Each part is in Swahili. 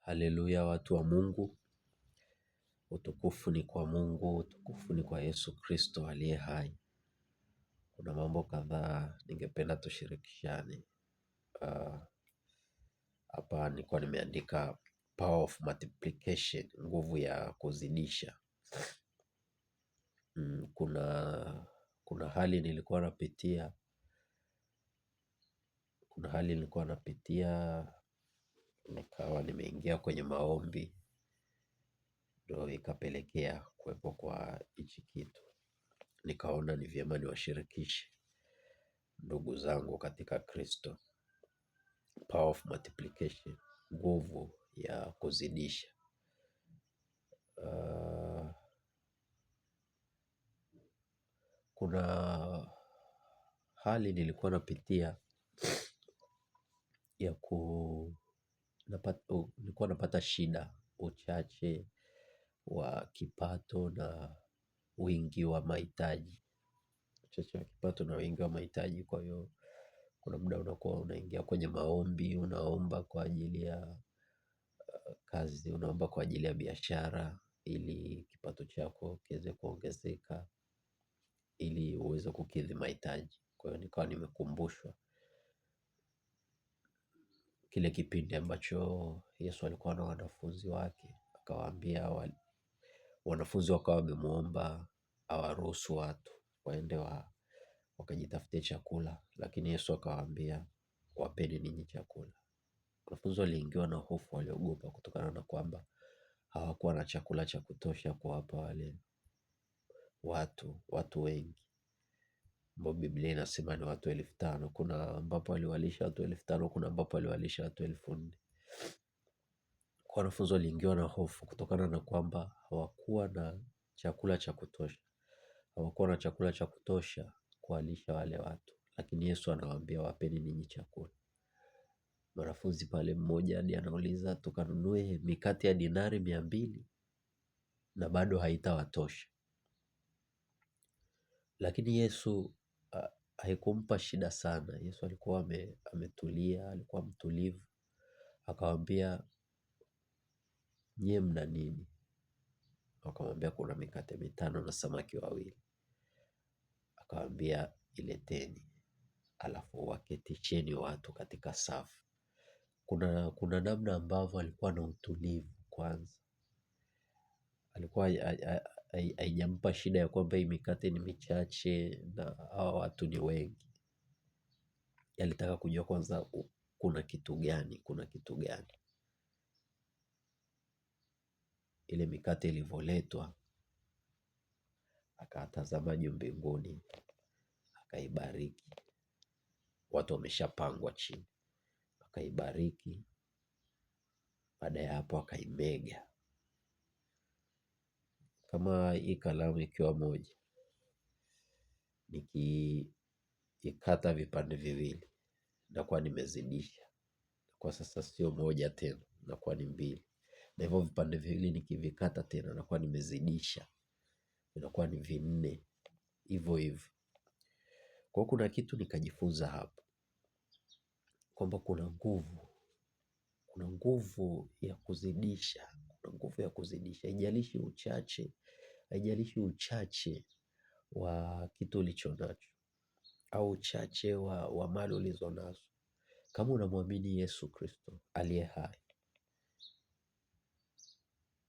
Haleluya, watu wa Mungu. Utukufu ni kwa Mungu, utukufu ni kwa Yesu Kristo aliye hai. Kuna mambo kadhaa ningependa tushirikishane. Hapa nilikuwa nimeandika power of multiplication, nguvu ya kuzidisha. Kuna hali nilikuwa napitia, nikawa nimeingia kwenye maombi, ndio ikapelekea kuwepo kwa hichi kitu. Nikaona ni vyema niwashirikishe ndugu zangu katika Kristo. Power of multiplication, nguvu ya kuzidisha. Kuna hali nilikuwa napitia ya nilikuwa napata shida, uchache wa kipato na wingi wa mahitaji. Uchache wa kipato na wingi wa mahitaji. Kwa hiyo kuna muda unakuwa unaingia kwenye maombi, unaomba kwa ajili ya kazi, unaomba kwa ajili ya biashara, ili kipato chako kiweze kuongezeka, ili uweze kukidhi mahitaji. Kwa hiyo nikawa nimekumbushwa kile kipindi ambacho Yesu alikuwa na wanafunzi wake, akawaambia wanafunzi wakawa wamemuomba awaruhusu watu waende wakajitafutie chakula, lakini Yesu akawaambia wapeni ninyi chakula. Wanafunzi waliingiwa na hofu, waliogopa kutokana na kwamba hawakuwa na chakula cha kutosha kuwapa wale watu wengi. Ambapo Biblia inasema ni watu 5,000. Kuna ambapo waliwalisha watu 5,000, kuna ambapo waliwalisha watu 4,000. Kwa wanafunzi waliingiwa na hofu kutokana na kwamba hawakuwa na chakula cha kutosha. Hawakuwa na chakula cha kutosha kuwalisha wale watu. Lakini Yesu anawaambia wapeni ninyi chakula. Mwanafunzi pale mmoja hadi anauliza tukanunue mikate ya dinari 200 na bado haitawatosha. Lakini Yesu haikumpa shida sana. Yesu alikuwa ametulia, alikuwa mtulivu. Akawaambia nyie mna nini? Akamwambia kuna mikate 5 na samaki 2. Akawaambia ileteni, alafu waketisheni watu katika safu. Kuna namna ambavyo alikuwa na utulivu kwanza. Alikuwa haijampa shida ya kwamba hii mikate ni michache na hawa watu ni wengi. Alitaka kujua kwanza kuna kitu gani. Ile mikate ilivyoletwa, akatazama juu mbinguni, akaibariki. Watu wameshapangwa chini. Akaibariki, baada ya hapo akaimega. Kama hii kalamu ikiwa moja, nikiikata vipande viwili, nakuwa nimezidisha. Kwa sasa sio moja tena, nakuwa ni 2. Na hivyo vipande viwili nikivikata tena, nakuwa nimezidisha, inakuwa ni 4. Hivyo hivyo. Kwa hiyo kuna kitu nikajifunza hapa, kwamba kuna nguvu ya kuzidisha. Kuna nguvu ya kuzidisha. Haijalishi uchache wa kitu ulicho nacho, au uchache wa mali ulizo nazo. Kama unamwamini Yesu Kristo aliye hai,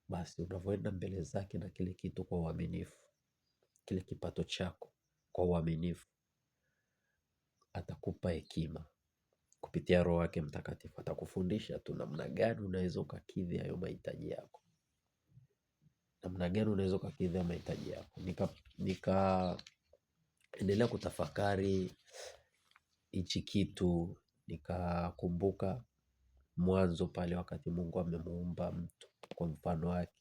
basi unavyoenda mbele zake na kile kitu kwa uaminifu, kile kipato chako kwa uaminifu, atakupa hekima kupitia Roho wake Mtakatifu. Atakufundisha tu namna gani unaweza ukakidhi hayo mahitaji yako. Nikaendelea kutafakari hichi kitu, nikakumbuka mwanzo pale wakati Mungu amemuumba mtu kwa mfano wake.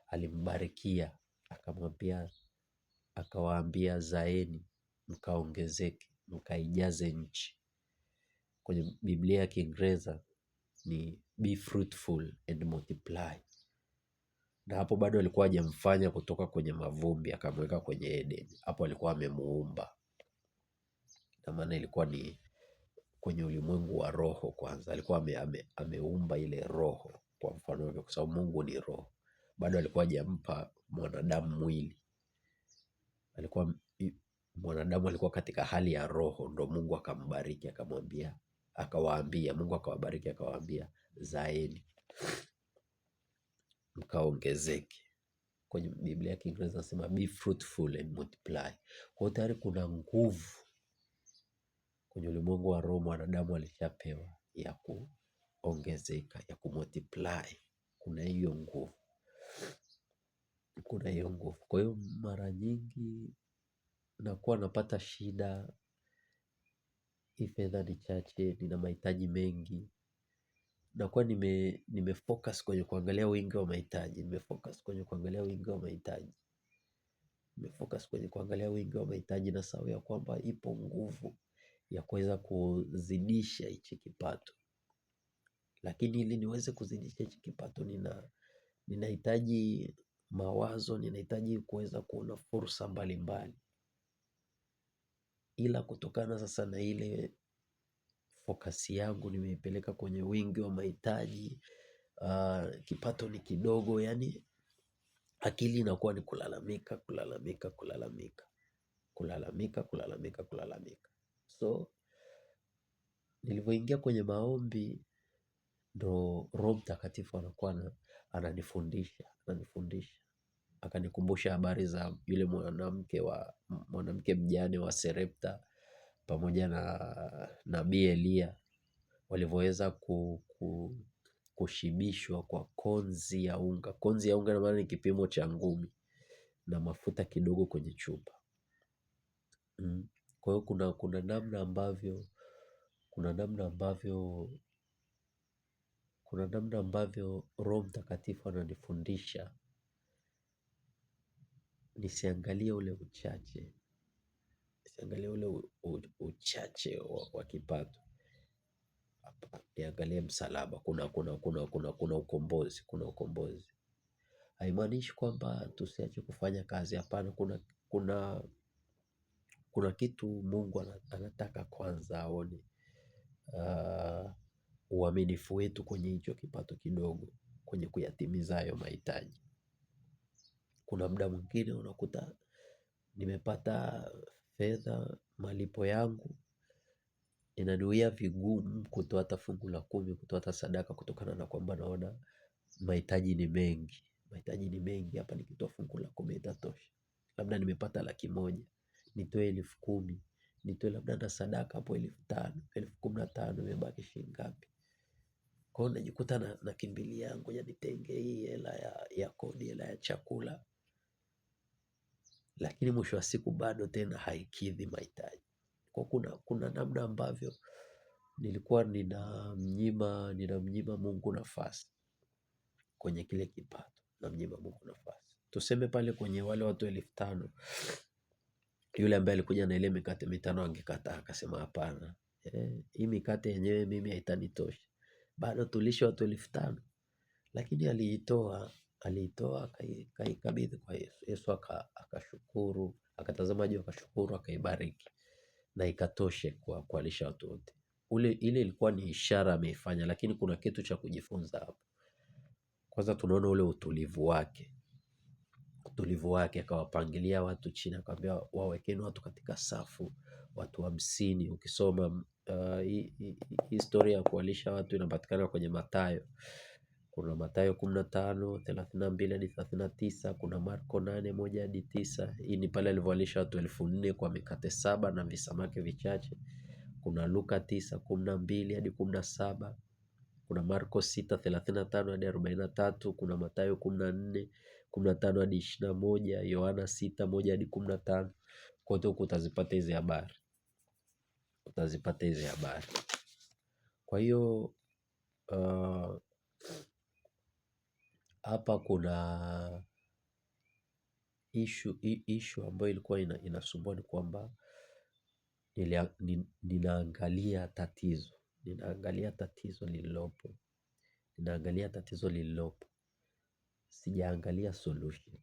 Alimbarikia, akawaambia zaeni, mkaongezeke, mkaijaze nchi. Kwenye Biblia ya Kiingereza ni be fruitful and multiply. Na hapo bado alikuwa hajamfanya kutoka kwenye mavumbi akamweka kwenye Eden. Hapo alikuwa amemuumba. Na maana ilikuwa ni kwenye ulimwengu wa roho kwanza. Alikuwa ameumba ile roho kwa mfano hivyo, kwa sababu Mungu ni roho. Bado alikuwa hajampa mwanadamu mwili. Mwanadamu alikuwa katika hali ya roho, ndo Mungu akambariki Mungu akawabariki akawaambia, zaeni mkaongezeke. Kwenye Biblia ya Kiingereza nasema be fruitful and multiply. Kwa tayari kuna nguvu kwenye ulimwengu wa roho, mwanadamu alishapewa ya kuongezeka, ya kumultiply. Kuna hiyo nguvu. Kwa hiyo mara nyingi nakuwa napata shida, hii fedha ni chache, nina mahitaji mengi. Nakuwa nimefocus kwenye kuangalia wingi wa mahitaji. Na sababu ya kwamba ipo nguvu ya kuweza kuzidisha hichi kipato. Lakini ili niweze kuzidisha hichi kipato, ninahitaji mawazo, ninahitaji kuweza kuona fursa mbalimbali. Ila kutokana sasa na ile focus yangu nimeipeleka kwenye wingi wa mahitaji, kipato ni kidogo, yani akili inakuwa ni kulalamika. So nilivyoingia kwenye maombi, ndo Roho Mtakatifu anakuwa ananifundisha. Akanikumbusha habari za yule mwanamke mjane wa Sarepta pamoja na nabii Elia, walivyoweza kushibishwa kwa konzi ya unga. Konzi ya unga na maana ni kipimo cha ngumi na mafuta kidogo kwenye chupa. Kwa hiyo kuna namna ambavyo Roho Mtakatifu ananifundisha nisiangalie ule uchache wa kipato. Niangalie msalaba. Kuna ukombozi. Haimaanishi kwamba tusiache kufanya kazi, hapana. Kuna kitu Mungu anataka kwanza aone, uaminifu wetu kwenye hicho kipato kidogo, kwenye kuyatimiza hayo mahitaji. Kuna muda mwingine unakuta nimepata fedha, malipo yangu inaniwia vigumu kutoa hata fungu la 10, kutoa hata sadaka, kutokana na kwamba naona mahitaji ni mengi. Hapa nikitoa fungu la 10 itatosha. Labda nimepata 100,000, nitoe 10,000, nitoe labda na sadaka hapo 5,000, 15,000, imebaki shilingi ngapi? Kwa hiyo najikuta nakimbilia, ngoja nitenge hii hela ya kodi, hela ya chakula. Lakini mwisho wa siku bado tena haikidhi mahitaji. Kwa kuna namna ambavyo nilikuwa ninamnyima Mungu nafasi kwenye kile kipato. Tuseme pale kwenye wale watu 5,000, yule ambaye alikuja na ile mikate 5 angekataa, akasema hapana, hii mikate yenyewe mimi haitanitosha, bado tulishe watu 5,000. Lakini aliitoa akaikabidhi kwa Yesu. Yesu akashukuru, akatazama juu, akashukuru, akaibariki na ikatoshe kuwalisha watu wote. Ile ilikuwa ni ishara ameifanya, lakini kuna kitu cha kujifunza hapo. Kwanza tunaona ule utulivu wake, akawapangilia watu chini, akamwambia wawekeni watu katika safu, watu 50. Ukisoma historia ya kuwalisha watu inapatikana kwenye Mathayo. Kuna Mathayo 15:32 hadi 39, kuna Marko 8:1 hadi 9. Hii ni pale alivyowalisha watu 4,000 kwa mikate 7 na visamaki vichache. Kuna Luka 9:12 hadi 17. Kuna Marko 6:35 hadi 43. Kuna Mathayo 14:15 hadi 21. Yohana 6:1 hadi 15. Kote huko utazipata hizi habari. Kwa hiyo hapa kuna issue ambayo ilikuwa inasumbua, ni kwamba ninaangalia tatizo lililopo. Sijaangalia solution.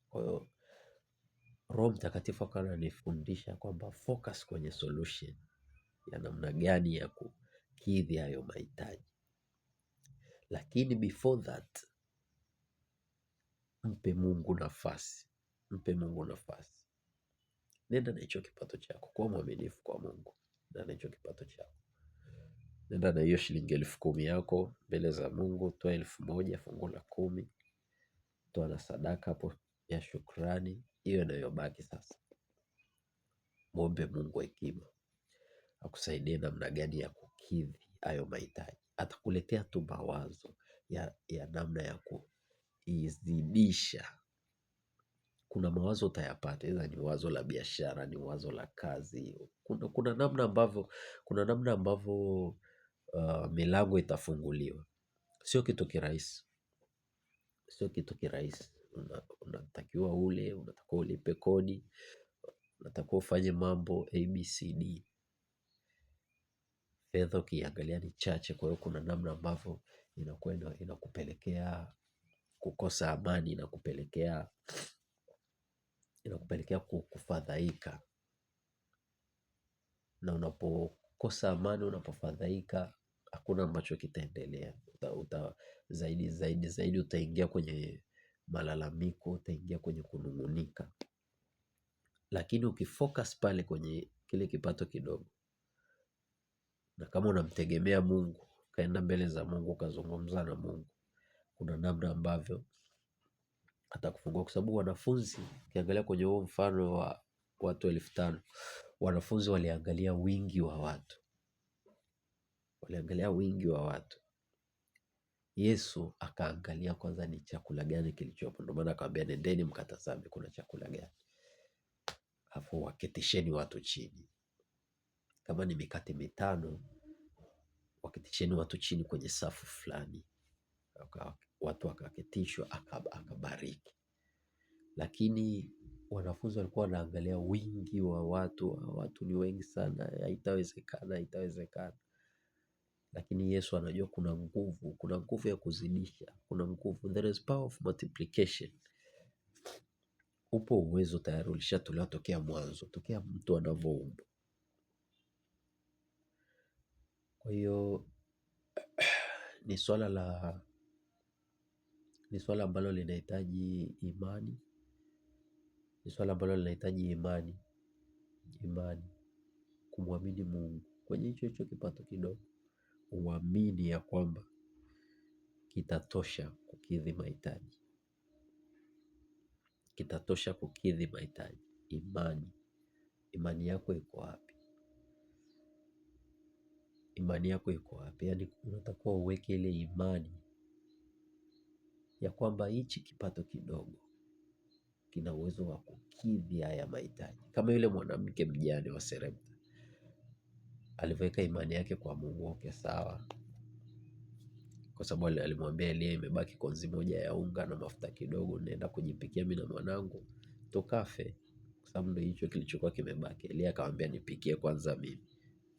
Kwa hiyo Roho Mtakatifu akawa ananifundisha kwamba focus kwenye solution ya namna gani ya kukidhi hayo mahitaji. lakini before that mpe Mungu nafasi, mpe Mungu nafasi. Nenda na hicho kipato chako, kuwa mwaminifu kwa Mungu. Nenda na hicho kipato chako, nenda na hiyo shilingi 10,000 yako mbele za Mungu. Toa 1,000 fungu la 10, toa na sadaka hapo ya shukrani. Hiyo inayobaki sasa, muombe Mungu hekima akusaidie namna gani ya kukidhi hayo mahitaji. Atakuletea tu mawazo ya namna ya kuizidisha. Kuna mawazo utayapata, hizo ni wazo la biashara, ni wazo la kazi. Kuna namna ambavyo milango itafunguliwa. Sio kitu kirahisi, sio kitu kirahisi. Unatakiwa unatakiwa ulipe kodi, unatakiwa ufanye mambo ABCD. Fedha ukiangalia ni chache, kwa hiyo kuna namna ambavyo inakupelekea kukosa amani, inakupelekea kufadhaika. Na unapokosa amani, unapofadhaika, hakuna ambacho kitaendelea. Zaidi utaingia kwenye malalamiko, utaingia kwenye kunung'unika. Lakini ukifocus pale kwenye kile kipato kidogo, na kama unamtegemea Mungu, kaenda mbele za Mungu, kazungumza na Mungu, kuna namna ambavyo atakufungua. Kwa sababu wanafunzi, ukiangalia kwenye huo mfano wa watu 5,000, wanafunzi waliangalia wingi wa watu, Yesu akaangalia kwanza ni chakula gani kilichopo. Ndio maana akamwambia nendeni mkatazame kuna chakula gani, afu waketisheni watu chini. Kama ni mikate 5, waketisheni watu chini kwenye safu fulani. Watu wakaketishwa, akabariki. Lakini wanafunzi walikuwa wanaangalia wingi wa watu. Watu ni wengi sana, haitawezekana. Lakini Yesu anajua kuna nguvu ya kuzidisha, kuna nguvu. There is power of multiplication. Upo uwezo tayari ulishatolewa tokea mwanzo, tokea mtu anavyoumba. Kwa hiyo ni swala ambalo linahitaji imani. Ni swala ambalo linahitaji imani, kumwamini Mungu kwenye hicho kipato kidogo. Uamini ya kwamba kitatosha kukidhi mahitaji, Imani yako iko wapi? Yaani unatakiwa uweke ile imani ya kwamba hichi kipato kidogo kina uwezo wa kukidhi haya mahitaji. Kama yule mwanamke mjane wa Sarepta alivyoweka imani yake kwa Mungu. Okay, sawa. Kwa sababu alimwambia Elia, imebaki konzi moja ya unga na mafuta kidogo, nenda kujipikia mimi na mwanangu tukafe. Kwa sababu ndio hicho kilichokuwa kimebaki. Elia akamwambia nipikie kwanza mimi.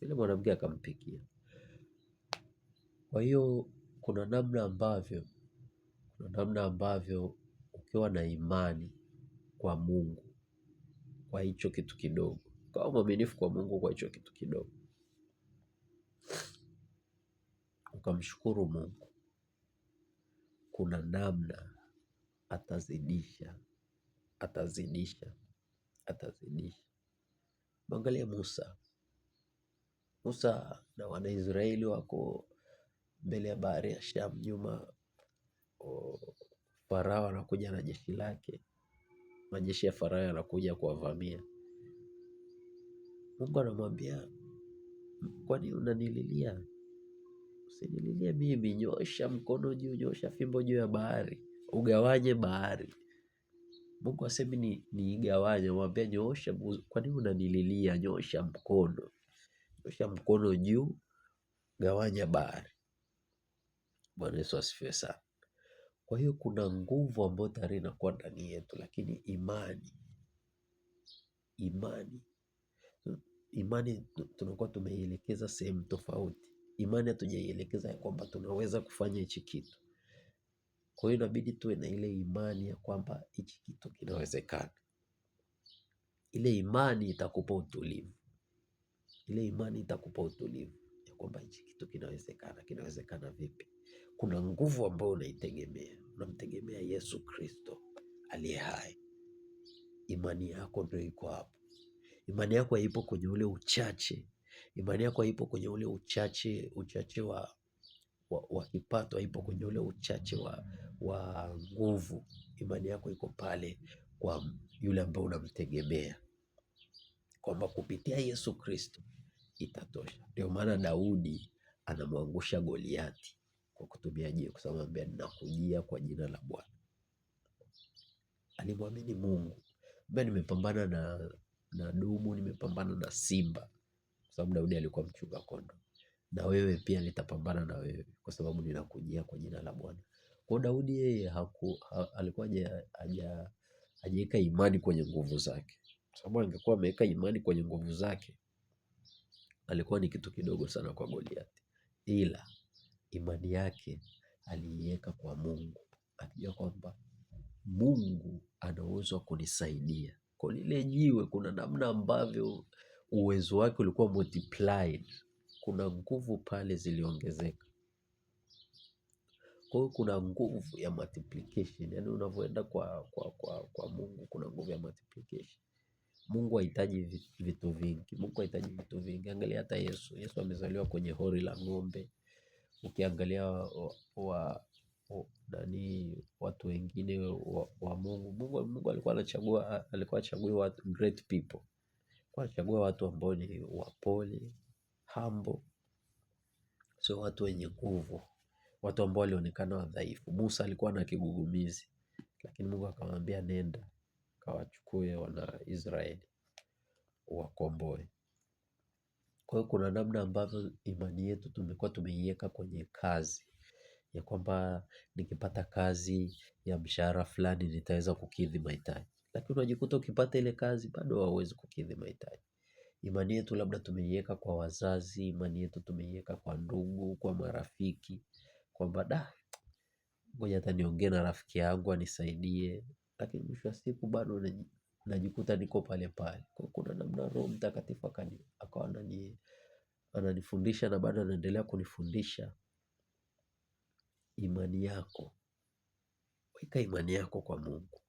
Yule mwanamke akampikia. Kwa hiyo kuna namna ambavyo ukiwa na imani kwa Mungu kwa hicho kitu kidogo, kwa mwaminifu kwa Mungu kwa hicho kitu kidogo, ukamshukuru Mungu, kuna namna atazidisha. Mwangalie Musa na Wanaisraeli wako mbele ya bahari ya Shamu, nyuma Farao anakuja na jeshi lake. Majeshi ya Farao yanakuja kuwavamia. Mungu anamwambia, kwani unanililia? Usinililie mimi, nyosha mkono juu, nyosha fimbo juu ya bahari, ugawanye bahari. Mungu asemi niigawanye, mwambie nyosha. Kwani unanililia? Nyosha mkono juu, gawanya bahari. Bwana Yesu asifiwe sana. Kwa hiyo kuna nguvu ambayo tayari inakuwa ndani yetu, lakini imani tunakuwa tumeielekeza sehemu tofauti. Imani hatujaielekeza ya kwamba tunaweza kufanya hichi kitu. Kwa hiyo inabidi tuwe na ile imani ya kwamba hichi kitu kinawezekana. Ile imani itakupa utulivu. Ya kwamba hichi kitu kinawezekana. Kinawezekana vipi? kuna nguvu ambayo unaitegemea. Unamtegemea Yesu Kristo aliye hai. Imani yako ndio iko hapo. Imani yako haipo kwenye ule uchache. Imani yako haipo kwenye ule uchache wa kipato, haipo kwenye ule uchache wa nguvu. Imani yako iko pale kwa yule ambaye unamtegemea, kwamba kupitia Yesu Kristo itatosha. Ndio maana Daudi anamwangusha Goliati kwa kutumia jiwe, kwa sababu anambia ninakujia kwa jina la Bwana. Alimwamini Mungu. Mbona nimepambana na dubu, nimepambana na simba, kwa sababu Daudi alikuwa mchunga kondoo. Na wewe pia nitapambana na wewe, kwa sababu ninakujia kwa jina la Bwana. Kwa Daudi yeye alikuwa hajaweka imani kwenye nguvu zake. Kwa sababu angekuwa ameweka imani kwenye nguvu zake, alikuwa ni kitu kidogo sana kwa Goliathi. Ila imani yake aliiweka kwa Mungu, akijua kwamba Mungu ana uwezo wa kunisaidia. Kwa lile jiwe kuna namna ambavyo uwezo wake ulikuwa multiplied. Kuna nguvu pale ziliongezeka. Kwa hiyo kuna nguvu ya multiplication. Yaani unavyoenda kwa Mungu kuna nguvu ya multiplication. Mungu hahitaji vitu vingi. Mungu hahitaji vitu vingi. Angalia hata Yesu. Yesu amezaliwa kwenye hori la ng'ombe. Ukiangalia watu wengine wa Mungu alikuwa anachagua watu great people. Alikuwa anachagua watu ambao ni wapole, humble, sio watu wenye nguvu, watu ambao walionekana wadhaifu. Musa alikuwa na kigugumizi, lakini Mungu akamwambia nenda kawachukue wana Israeli wakomboe. Kwa hiyo kuna namna ambavyo imani yetu tumekuwa tumeiweka kwenye kazi, ya kwamba nikipata kazi ya mshahara fulani nitaweza kukidhi mahitaji. Lakini unajikuta ukipata ile kazi bado hauwezi kukidhi mahitaji. Imani yetu labda tumeiweka kwa wazazi, imani yetu tumeiweka kwa ndugu, kwa marafiki, kwamba ngoja hata niongee na rafiki yangu anisaidie. Lakini mwisho wa siku bado najikuta niko pale pale. Kwa kuna namna Roho Mtakatifu akawa ananifundisha na bado anaendelea kunifundisha. Imani yako, weka imani yako kwa Mungu.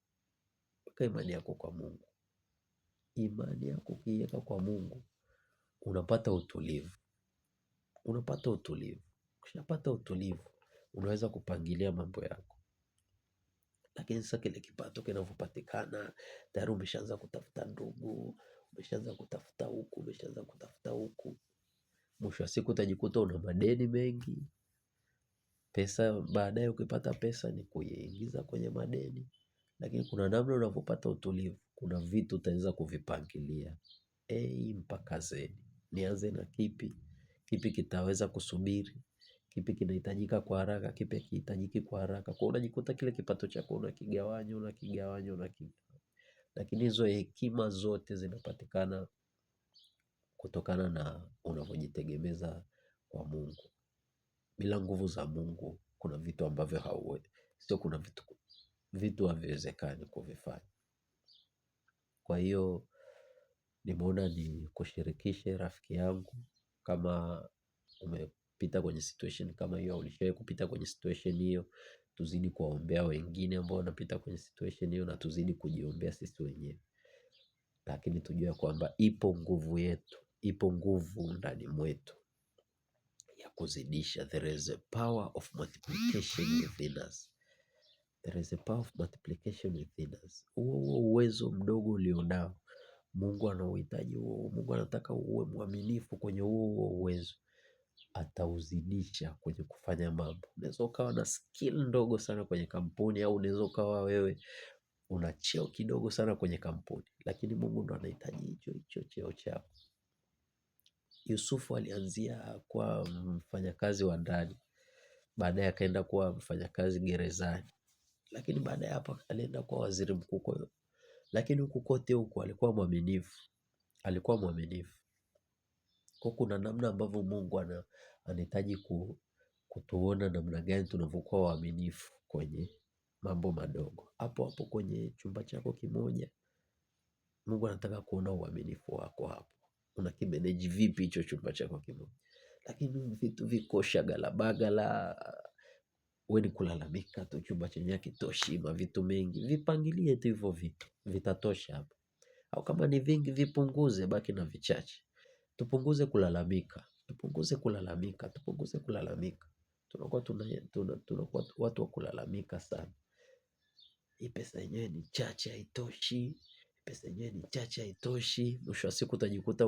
Weka imani yako kwa Mungu. Imani yako ukiweka kwa Mungu, unapata utulivu. Unapata utulivu. Ukishapata utulivu, unaweza kupangilia mambo yako. Lakini sasa kile kipato kinavyopatikana, tayari umeshaanza kutafuta ndugu, umeshaanza kutafuta huku. Mwisho wa siku utajikuta una madeni mengi. Pesa baadaye ukipata pesa ni kuiingiza kwenye madeni. Lakini kuna namna unavyopata utulivu, kuna vitu utaweza kuvipangilia. Mpaka Z. Nianze na kipi? Kipi kitaweza kusubiri? Kipi kinahitajika kwa haraka? Kipi hakihitajiki kwa haraka? Kwa unajikuta kile kipato chako unakigawanya. Lakini hizo hekima zote zinapatikana kutokana na unavyojitegemeza kwa Mungu. Bila nguvu za Mungu kuna vitu ambavyo hauwezi. Sio, kuna vitu haviwezekani kuvifanya. Kwa hiyo nimeona ni kushirikishe rafiki yangu, kama umepita kwenye situation kama hiyo, ulishawahi kupita kwenye situation hiyo, tuzidi kuwaombea wengine ambao wanapita kwenye situation hiyo, na tuzidi kujiombea sisi wenyewe. Lakini tujue kwamba ipo nguvu ndani mwetu ya kuzidisha. There is a power of multiplication within us. There is a power of multiplication within us. Huo uwezo mdogo ulionao, Mungu anauhitaji huo. Mungu anataka uwe mwaminifu kwenye huo uwezo. Atauzidisha kwenye kufanya mambo. Unaweza ukawa na skill ndogo sana kwenye kampuni, au unaweza ukawa wewe una cheo kidogo sana kwenye kampuni, lakini Mungu ndo anahitaji hicho cheo chako. Yusufu alianzia kuwa mfanyakazi wa ndani, baadaye akaenda kuwa mfanyakazi gerezani, lakini baadaye hapo alienda kuwa waziri mkuu. Lakini huku kote huku alikuwa mwaminifu. Kwa kuna namna ambavyo Mungu anahitaji kutuona namna gani tunavyokuwa waaminifu kwenye mambo madogo. Hapo kwenye chumba chako kimoja, Mungu anataka kuona uaminifu wako hapo. Unakimanage vipi hicho chumba chako kimoja? Lakini vitu viko shagala bagala, wewe ni kulalamika tu, chumba chenyewe hakitoshi, mavitu mengi. Vipangilie tu hivyo vitu, vitatosha hapo. Au kama ni vingi vipunguze, baki na vichache. Tupunguze kulalamika, tupunguze kulalamika, tupunguze kulalamika. Tunakuwa watu wa kulalamika sana. Hii pesa yenyewe ni chache haitoshi. Pesa yenyewe ni chache haitoshi. Mwisho wa siku utajikuta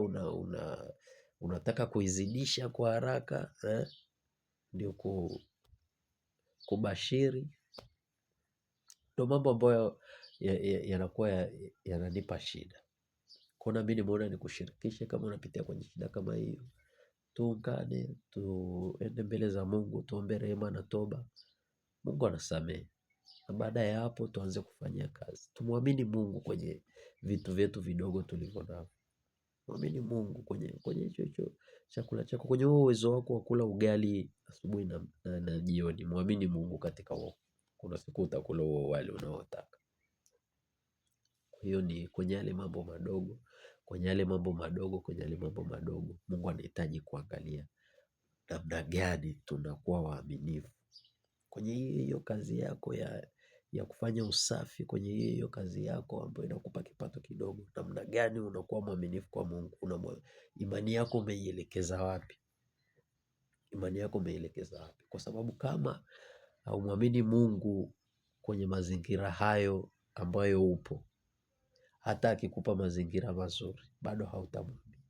unataka kuizidisha kwa haraka, ndio kubashiri. Ndio mambo ambayo yanakuwa yananipa shida. Kwa mimi nimeona nikushirikishe kama unapitia kwenye shida kama hiyo. Tuungane, tuende mbele za Mungu, tuombe rehema na toba. Mungu anasamehe. Na baada ya hapo tuanze kufanyia kazi. Tumwamini Mungu kwenye vitu vyetu vidogo tulivyo navyo. Mwamini Mungu kwenye hicho chakula chako, kwenye uwezo wako wa kula ugali asubuhi na jioni. Mwamini Mungu katika huo. Kuna siku utakula huo wali unaotaka. Hiyo ni kwenye yale mambo madogo, kwenye yale mambo madogo, kwenye yale mambo madogo. Mungu anahitaji kuangalia namna gani tunakuwa waaminifu. Kwenye hiyo kazi yako ya kufanya usafi, kwenye hiyo kazi yako ambayo inakupa kipato kidogo, namna gani unakuwa mwaminifu kwa Mungu? Imani yako umeielekeza wapi? Imani yako umeielekeza wapi? Kwa sababu kama haumwamini Mungu kwenye mazingira hayo ambayo upo, hata akikupa mazingira mazuri bado hautamwamini.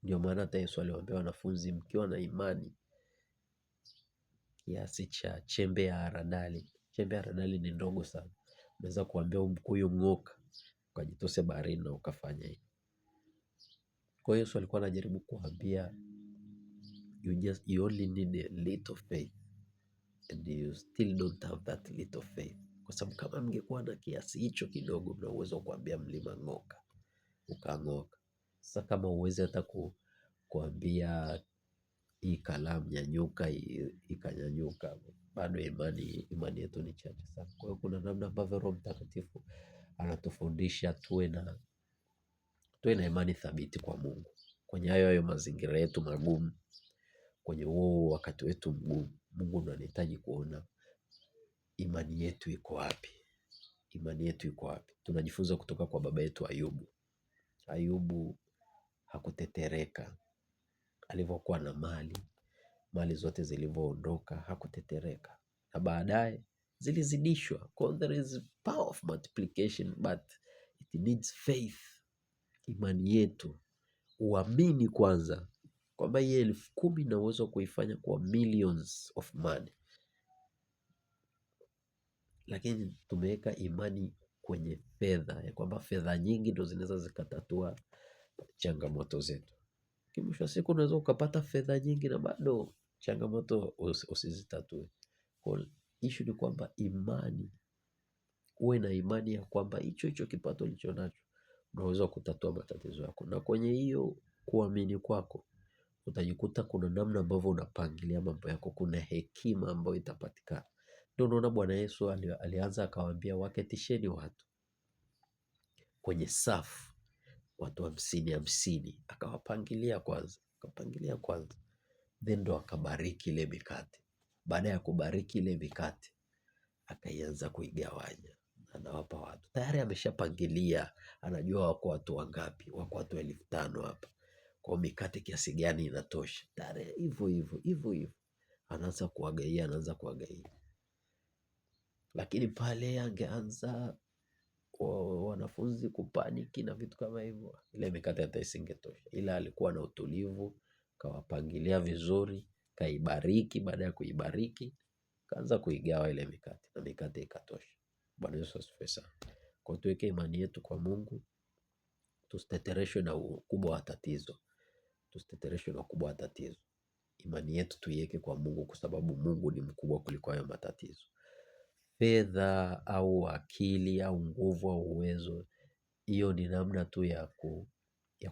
Ndio maana hata Yesu aliwaambia wanafunzi, mkiwa na imani kiasi cha chembe ya haradali. Chembe ya haradali ni ndogo sana. Unaweza kuambia mkuyu ng'oka, ukajitose baharini na ukafanya hivi. Kwa hiyo Yesu alikuwa anajaribu kuambia, you only need a little faith and you still don't have that little faith. Kwa sababu kama mngekuwa na kiasi hicho kidogo, mna uwezo kuambia mlima ng'oka, ukang'oka. Sasa kama uweze hata kuambia hii kalamu nyanyuka, ikanyanyuka, bado imani yetu ni chache sana. Kwa hiyo kuna namna ambavyo Roho Mtakatifu anatufundisha tuwe na imani thabiti kwa Mungu. Kwenye hayo mazingira yetu magumu, kwenye huo wakati wetu mgumu, Mungu anahitaji kuona imani yetu iko wapi. Imani yetu iko wapi? Tunajifunza kutoka kwa baba yetu Ayubu. Ayubu hakutetereka. Alivyokuwa na mali zote zilivyoondoka, hakutetereka. Na baadaye zilizidishwa. There is power of multiplication, but it needs faith. Imani yetu, uamini kwanza kwamba hii 10,000 na uwezo kuifanya kwa millions of money. Lakini tumeweka imani kwenye fedha, ya kwamba fedha nyingi ndo zinaweza zikatatua changamoto zetu. Mwisho wa siku unaweza ukapata fedha nyingi na bado changamoto usizitatue. Kwa issue ni kwamba imani, uwe na imani ya kwamba hicho kipato ulicho nacho unaweza kutatua matatizo yako. Na kwenye hiyo kuamini kwako, utajikuta kuna namna ambavyo unapangilia mambo yako, kuna hekima ambayo itapatikana. Ndio unaona Bwana Yesu alianza akawaambia, waketisheni watu kwenye safu, watu 50, akawapangilia kwanza, then ndo akabariki ile mikate. Baada ya kubariki ile mikate, akaanza kuigawanya, anawapa watu. Tayari ameshapangilia, anajua wako watu wangapi, wako watu 5,000 hapa. Kwa mikate kiasi gani inatosha. Tayari hivyo. Anaanza kuwagaia. Lakini pale angeanza wanafunzi kupaniki na vitu kama hivyo, ile mikate hata isingetosha. Ila alikuwa na utulivu, kawapangilia vizuri, kaibariki. Baada ya kuibariki, kaanza kuigawa ile mikate na mikate ikatosha. Bwana Yesu asifiwe sana. Kwa tuweke imani yetu kwa Mungu, tusitetereshwe na ukubwa wa tatizo. Imani yetu tuiweke kwa Mungu, kwa sababu Mungu ni mkubwa kuliko hayo matatizo. Fedha au akili au nguvu au uwezo, hiyo ni namna tu ya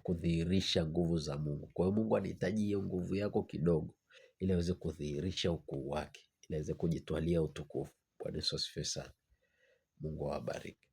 kudhihirisha nguvu za Mungu. Kwa hiyo Mungu anahitaji hiyo nguvu yako kidogo, ili aweze kudhihirisha ukuu wake, ili aweze kujitwalia utukufu. Bwana Yesu asifiwe sana. Mungu awabariki.